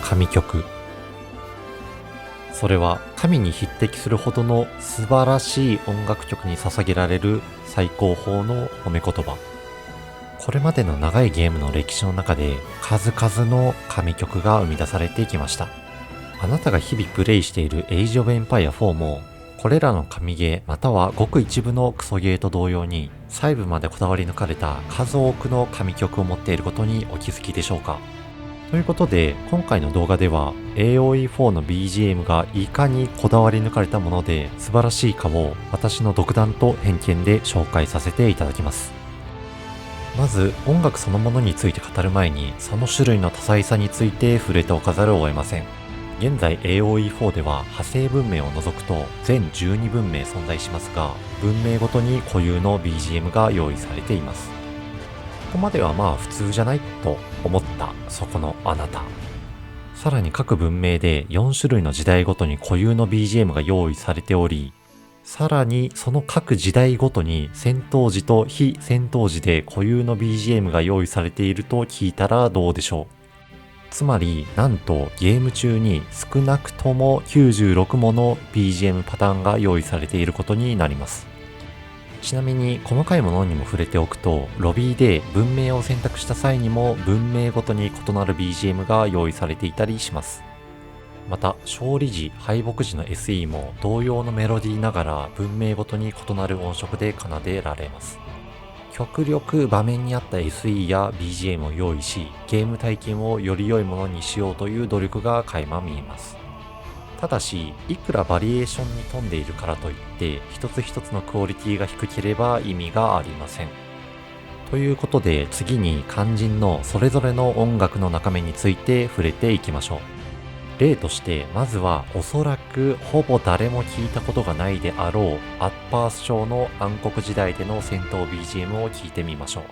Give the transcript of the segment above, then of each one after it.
神曲。それは神に匹敵するほどの素晴らしい音楽曲に捧げられる最高峰の褒め言葉。これまでの長いゲームの歴史の中で数々の神曲が生み出されてきました。あなたが日々プレイしているエイジオブエンパイア4もこれらの神ゲーまたはごく一部のクソゲーと同様に細部までこだわり抜かれた数多くの神曲を持っていることにお気づきでしょうか。ということで今回の動画では AOE4 の BGM がいかにこだわり抜かれたもので素晴らしいかを私の独断と偏見で紹介させていただきます。まず音楽そのものについて語る前にその種類の多彩さについて触れておかざるを得ません。現在 AOE4 では派生文明を除くと全12文明存在しますが、文明ごとに固有の BGM が用意されています。ここまではまあ普通じゃないと思ったそこのあなた。さらに各文明で4種類の時代ごとに固有の BGM が用意されており、さらにその各時代ごとに戦闘時と非戦闘時で固有の BGM が用意されていると聞いたらどうでしょう。つまりなんとゲーム中に少なくとも96もの BGM パターンが用意されていることになります。ちなみに細かいものにも触れておくと、ロビーで文明を選択した際にも文明ごとに異なる BGM が用意されていたりします。また勝利時敗北時の SE も同様のメロディーながら文明ごとに異なる音色で奏でられます。極力場面に合った SE や BGM を用意し、ゲーム体験をより良いものにしようという努力が垣間見えます。ただし、いくらバリエーションに富んでいるからといって一つ一つのクオリティが低ければ意味がありません。ということで次に肝心のそれぞれの音楽の中身について触れていきましょう。例としてまずはおそらくほぼ誰も聞いたことがないであろうアッパース朝の暗黒時代での戦闘 BGM を聞いてみましょう。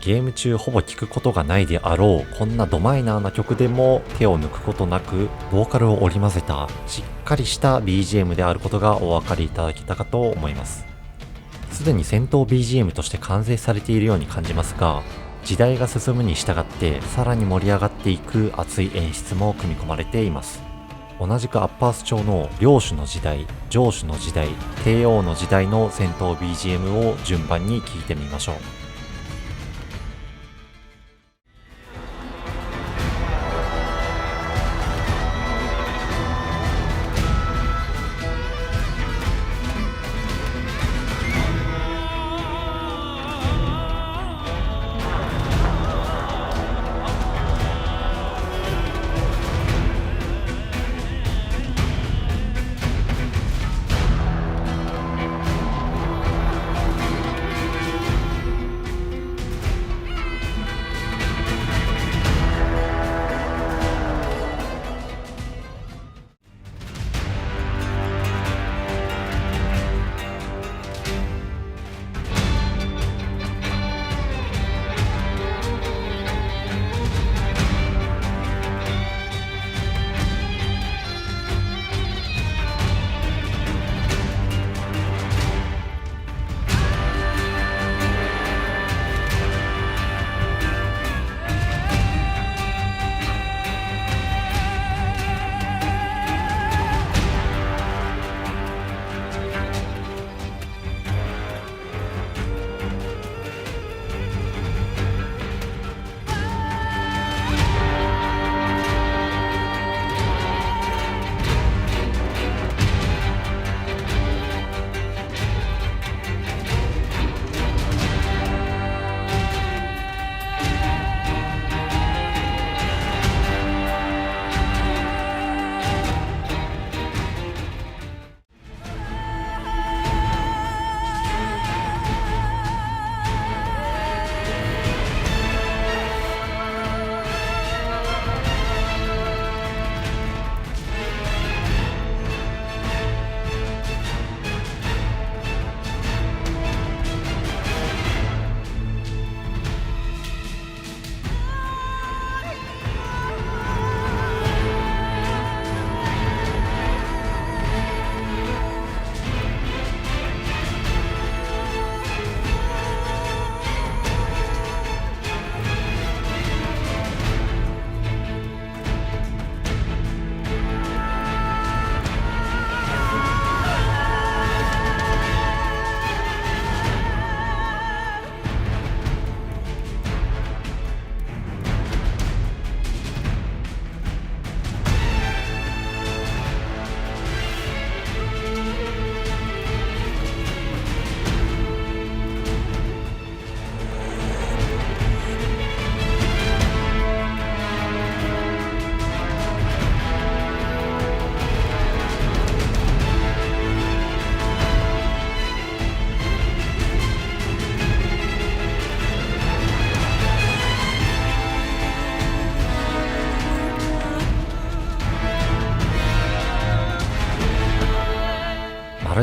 ゲーム中ほぼ聞くことがないであろうこんなドマイナーな曲でも手を抜くことなくボーカルを織り交ぜたしっかりした BGM であることがお分かりいただけたかと思います。すでに戦闘 BGM として完成されているように感じますが、時代が進むに従ってさらに盛り上がっていく熱い演出も組み込まれています。同じくアッパース朝の領主の時代、城主の時代、帝王の時代の戦闘 BGM を順番に聴いてみましょう。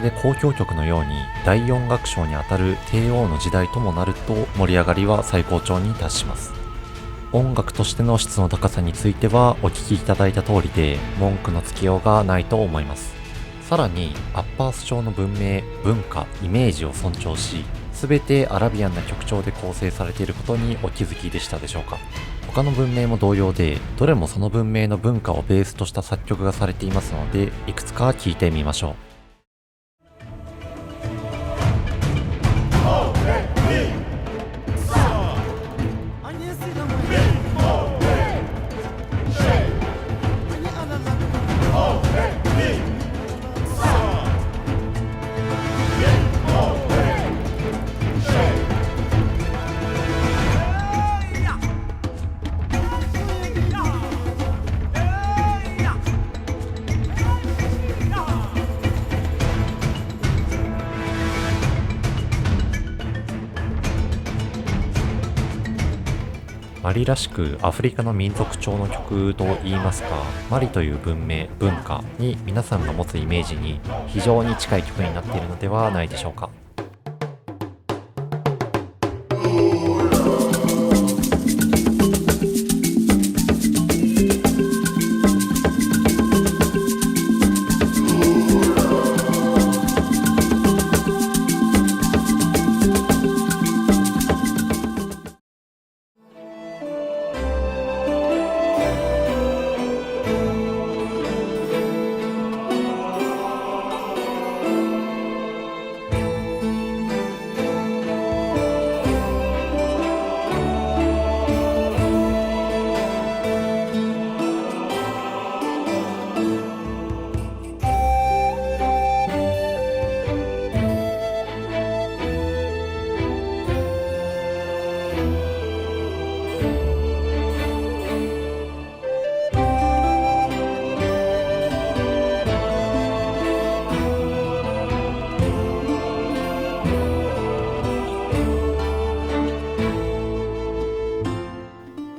れで交響曲のように第4楽章にあたる帝王の時代ともなると盛り上がりは最高潮に達します。音楽としての質の高さについてはお聞きいただいた通りで文句のつけようがないと思います。さらにアッパース調の文明、文化、イメージを尊重し、全てアラビアンな曲調で構成されていることにお気づきでしたでしょうか。他の文明も同様で、どれもその文明の文化をベースとした作曲がされていますので、いくつか聞いてみましょう。マリらしくアフリカの民族調の曲といいますか、マリという文明、文化に皆さんが持つイメージに非常に近い曲になっているのではないでしょうか。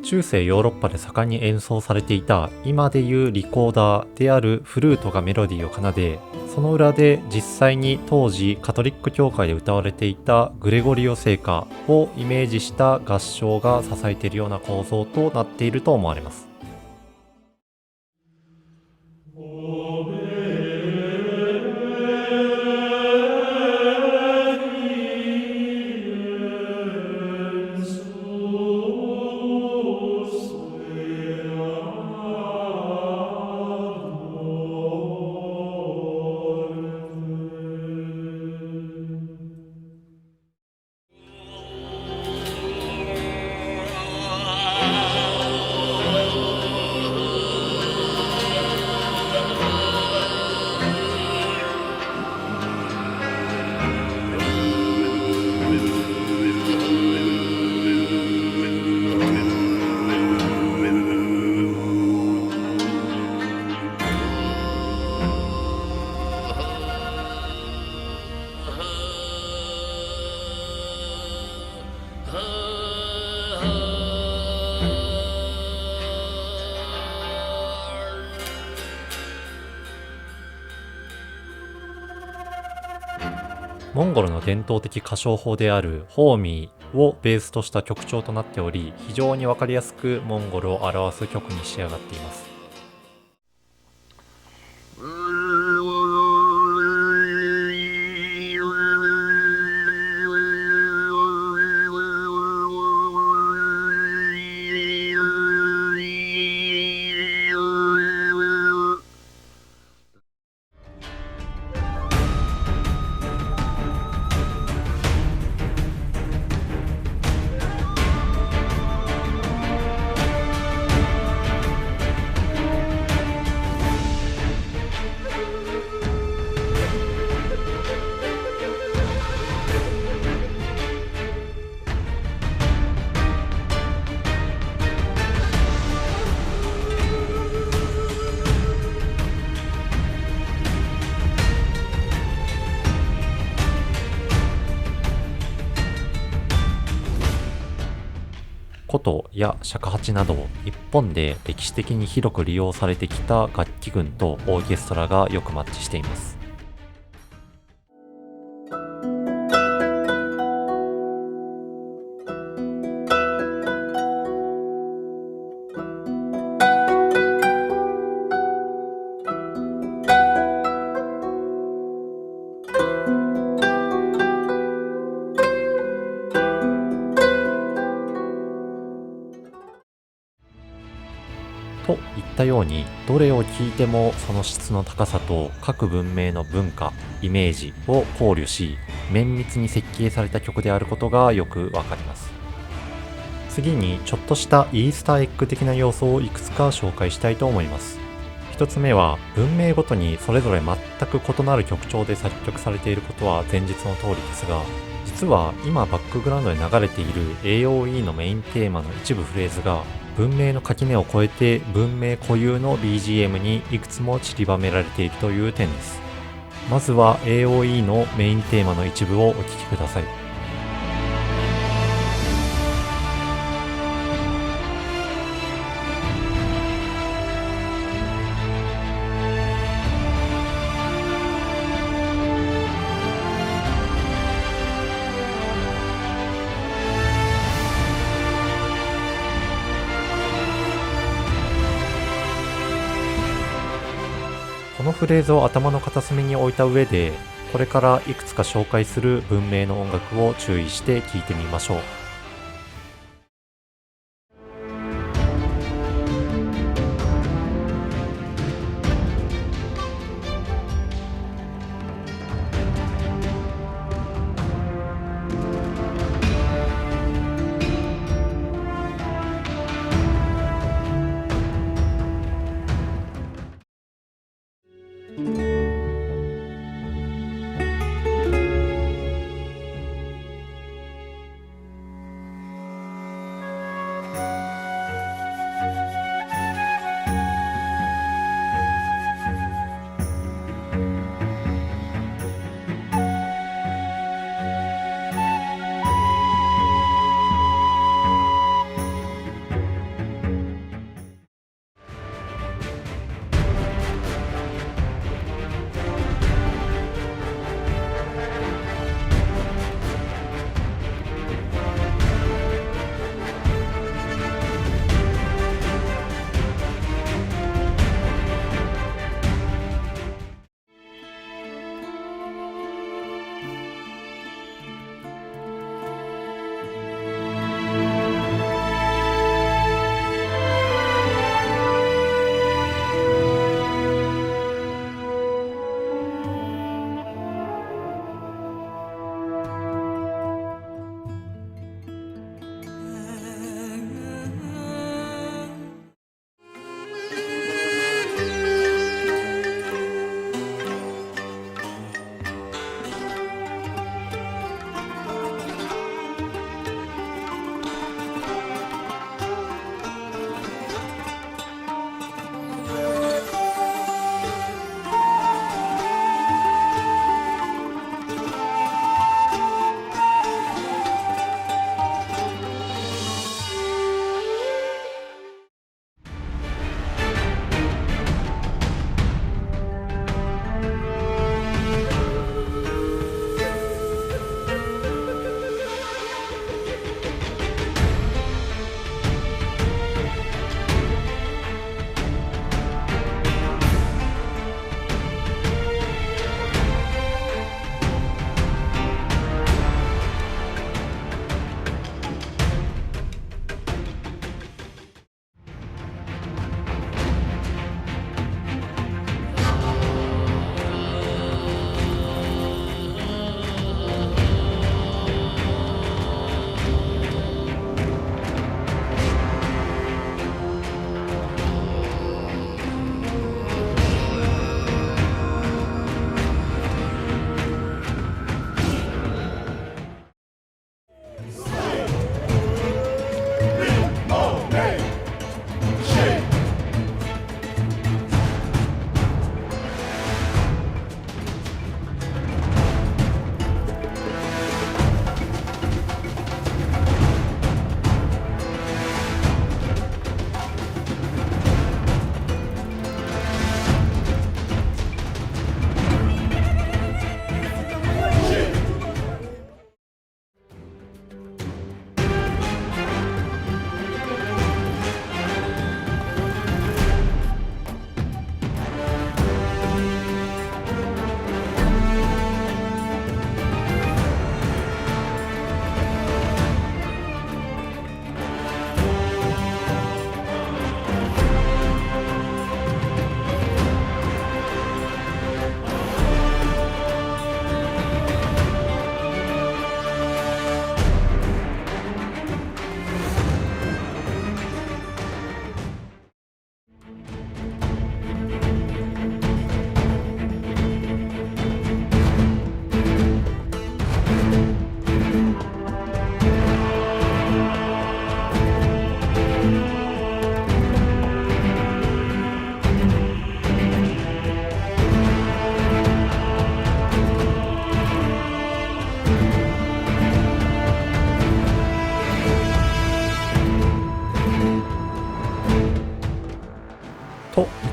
中世ヨーロッパで盛んに演奏されていた今でいうリコーダーであるフルートがメロディーを奏で、その裏で実際に当時カトリック教会で歌われていたグレゴリオ聖歌をイメージした合唱が支えているような構造となっていると思われます。モンゴルの伝統的歌唱法であるホーミーをベースとした曲調となっており、非常にわかりやすくモンゴルを表す曲に仕上がっています。琴や尺八など日本で歴史的に広く利用されてきた楽器群とオーケストラがよくマッチしています。ったように、どれを聞いてもその質の高さと各文明の文化、イメージを考慮し、綿密に設計された曲であることがよくわかります。次にちょっとしたイースターエッグ的な要素をいくつか紹介したいと思います。一つ目は、文明ごとにそれぞれ全く異なる曲調で作曲されていることは前日の通りですが、実は今バックグラウンドで流れている AOE のメインテーマの一部フレーズが、文明の垣根を越えて文明固有の BGM にいくつも散りばめられているという点です。まずは AOE のメインテーマの一部をお聴きください。このフレーズを頭の片隅に置いた上で、これからいくつか紹介する文明の音楽を注意して聴いてみましょう。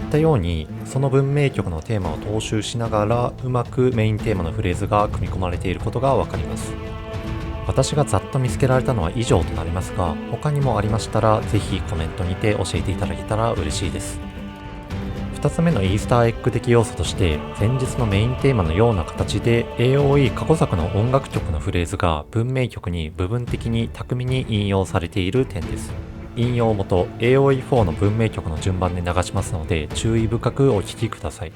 ったようにその文明曲のテーマを踏襲しながらうまくメインテーマのフレーズが組み込まれていることがわかります。私がざっと見つけられたのは以上となりますが、他にもありましたらぜひコメントにて教えていただけたら嬉しいです。2つ目のイースターエッグ的要素として、前日のメインテーマのような形で AOE 過去作の音楽曲のフレーズが文明曲に部分的に巧みに引用されている点です。引用元 AOE4 の文明曲の順番で流しますので注意深くお聴きください。